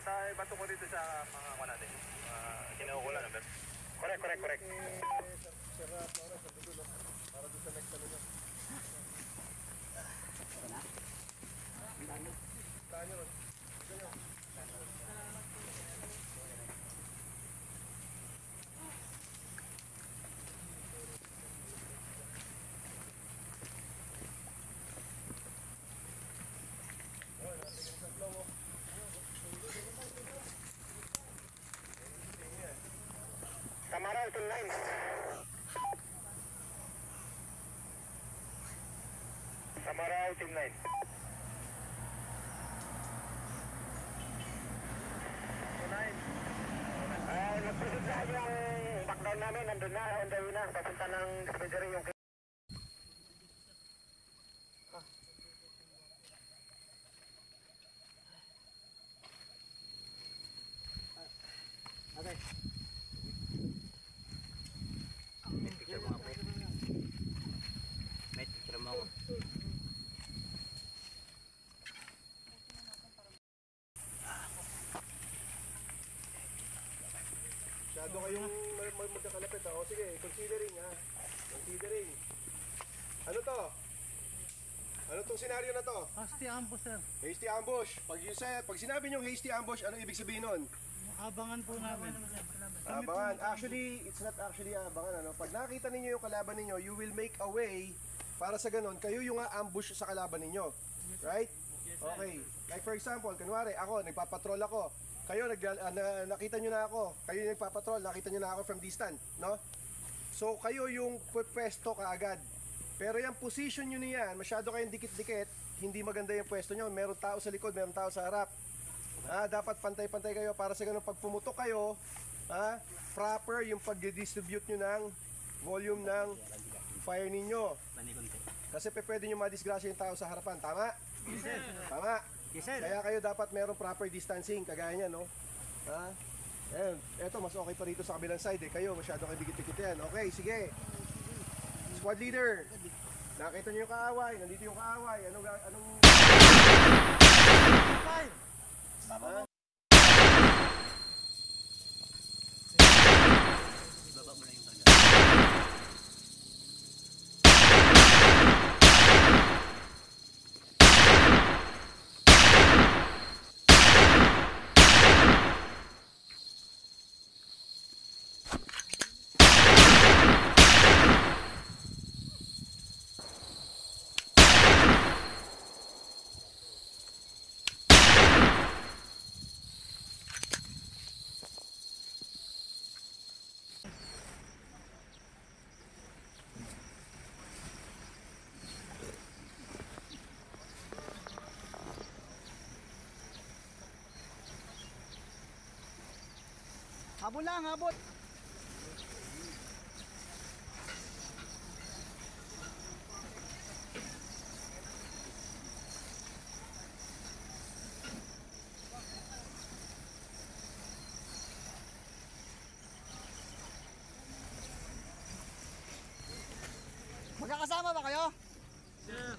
Bato ko dito sa mga ako natin. Kinukuha na, correct. Sira at oras sa dulo, para doon sa next ano nyo. Saan yun? Tamaraw, Team 9. Tamaraw, Team 9. Nagpisit na yung backdown namin, nandun na, on the way na, papunta ng dispensary yung... Okay. May picture mo ako. May picture mo ako. Masyado kayong magkakalapit ha. O sige, considering ha. Considering. Ano to? Ano tong senaryo na to? Hasty ambush, sir. Hasty ambush. Pag sinabi nyo hasty ambush, ano ibig sabihin nun? Abangan po namin. Abangan. Actually, it's not actually abangan. Ano? Pag nakita ninyo yung kalaban ninyo, you will make a way para sa ganun, kayo yung ambush sa kalaban ninyo. Right? Okay. Like for example, kunwari, ako, nagpapatrol ako. Kayo, nakita nyo na ako. Kayo yung nagpapatrol, nakita nyo na ako from distance. No? So, kayo yung pwesto kaagad. Pero yung position nyo niyan, masyado kayong dikit-dikit, hindi maganda yung pwesto nyo. Meron tao sa likod, meron tao sa harap. Dapat pantay-pantay kayo para sa ganun pag pumutok kayo, proper yung pag-distribute nyo ng volume ng fire ninyo. Kasi pwede nyo madisgrasya yung tao sa harapan, tama? Yes, sir. Tama? Yes, sir. Kaya kayo dapat meron proper distancing, kagaya nyan, no? Eto, mas okay pa rito sa kabilang side eh. Kayo, masyado kayo dikit-dikit yan. Okay, sige. Squad leader, nakita nyo yung kaaway, nandito yung kaaway. Anong... Ibaba mo na yung karga. Habol lang, habol. Magkakasama ba kayo? Sir.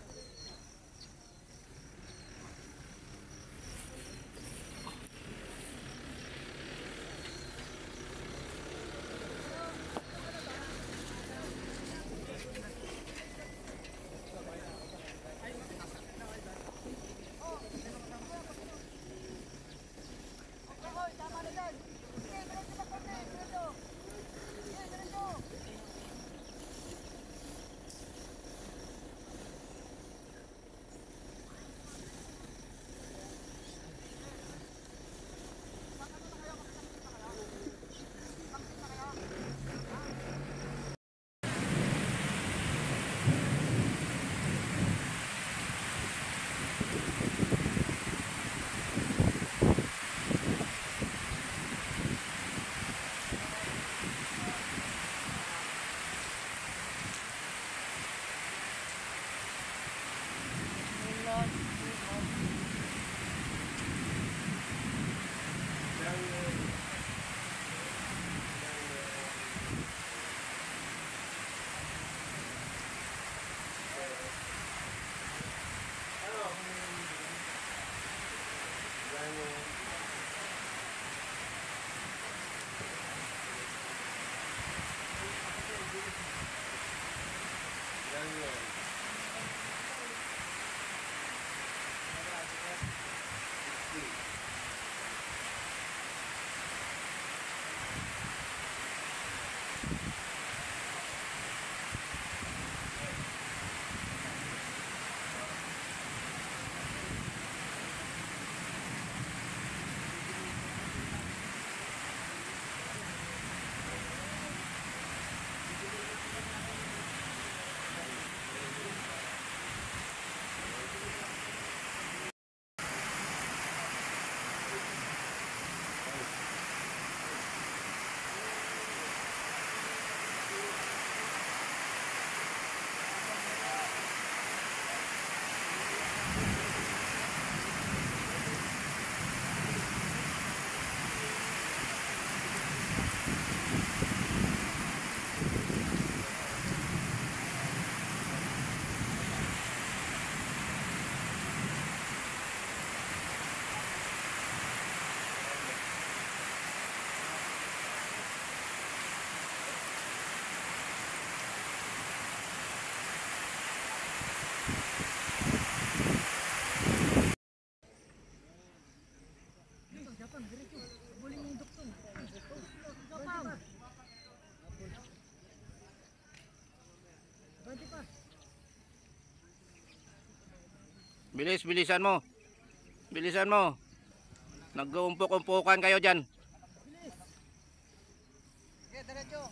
Bilis, bilisan mo. Bilisan mo. Nag-uumpok-umpukan kayo dyan. Okay, diretso.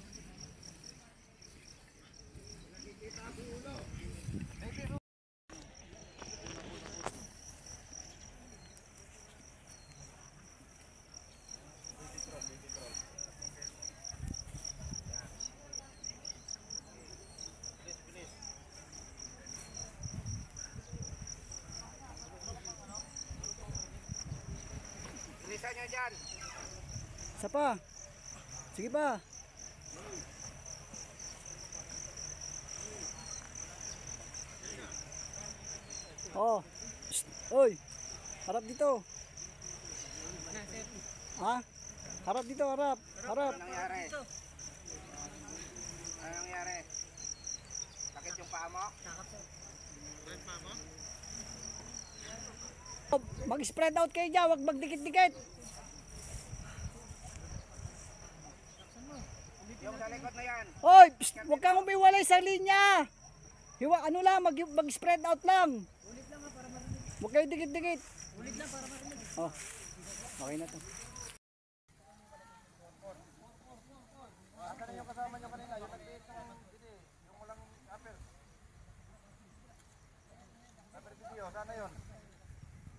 Bilisan nyo dyan. Isa pa. Sige pa. Oh. Shh. Oy. Harap dito. Ha? Harap dito, harap. Harap. Anong nangyari? Anong nangyari? Sakit yung paa mo? Mag-spread out kayo dyan, wag magdikit-dikit. Yung sa likod na yan. Hoy, psst, wag kang umiwalay sa linya. Hiwa, ano lang, mag-spread out lang. Huwag kayo dikit-dikit. Ulit lang para marinig. Oh, okay na to. Asan yung kasama nyo kanina? Yung nag-date na yung walang upper. Upper video, sana yun?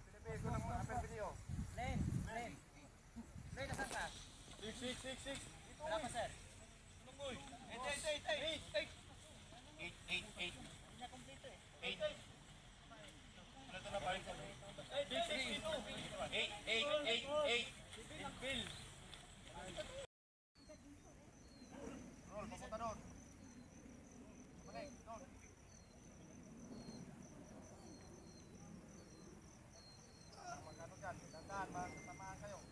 Pinipigil ko ng upper video. Len, nasan ka? 6. Wala ka, sir. Lungoy. 8. 8. Hindi na kompleto eh. 8. Ano ito na ba? 8. Bill. Roll, papunta doon. Balik, doon. Magkano dyan? Tandaan, tamaan kayo.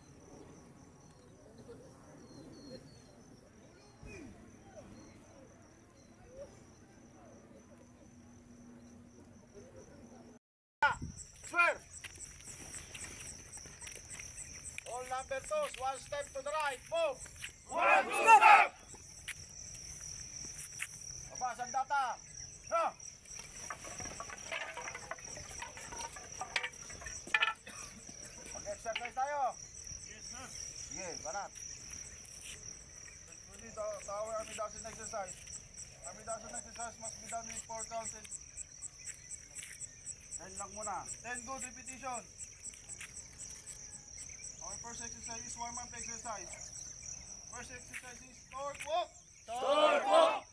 Swear! All number 2, one step to the right, move! One step! Aba, sandata! Ha! Mag-exercise tayo! Yes, sir! Sige, banat! Actually, the our army doesn't exercise. Army doesn't exercise must be done with 4 counts and 10 lang muna. 10 good repetition. Our first exercise is warm-up exercise. First exercise is torque walk. Torque walk.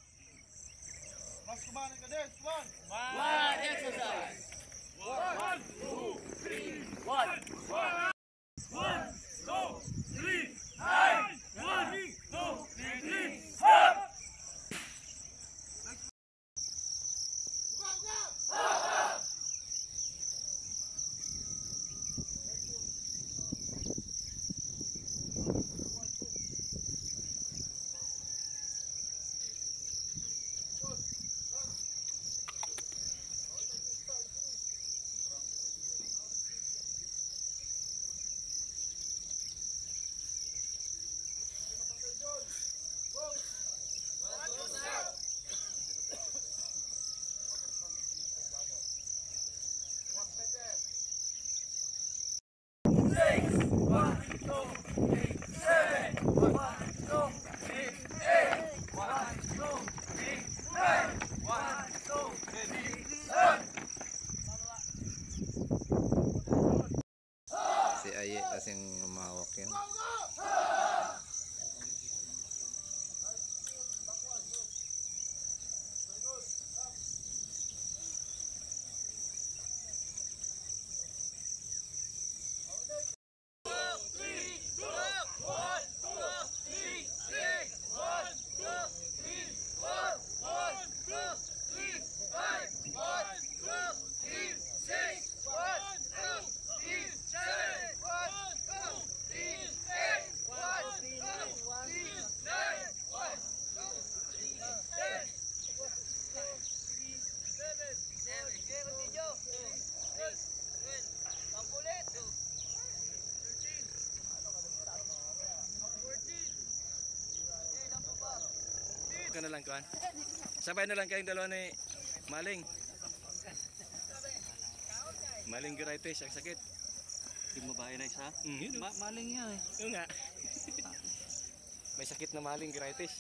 Mas kumain ka din. Come on. One exercise. 1, 2, 3, 1. 1, 2, 3, 9. 1, 2, 3, 4. Si Aye kasing umawak yun. Ka na lang kuan. Sabay na lang kayong dalawa ni Maling. Malingiritis, ang sakit. Yung babae na isa? Yun. Maling yan eh. Yun nga. May sakit na malingiritis.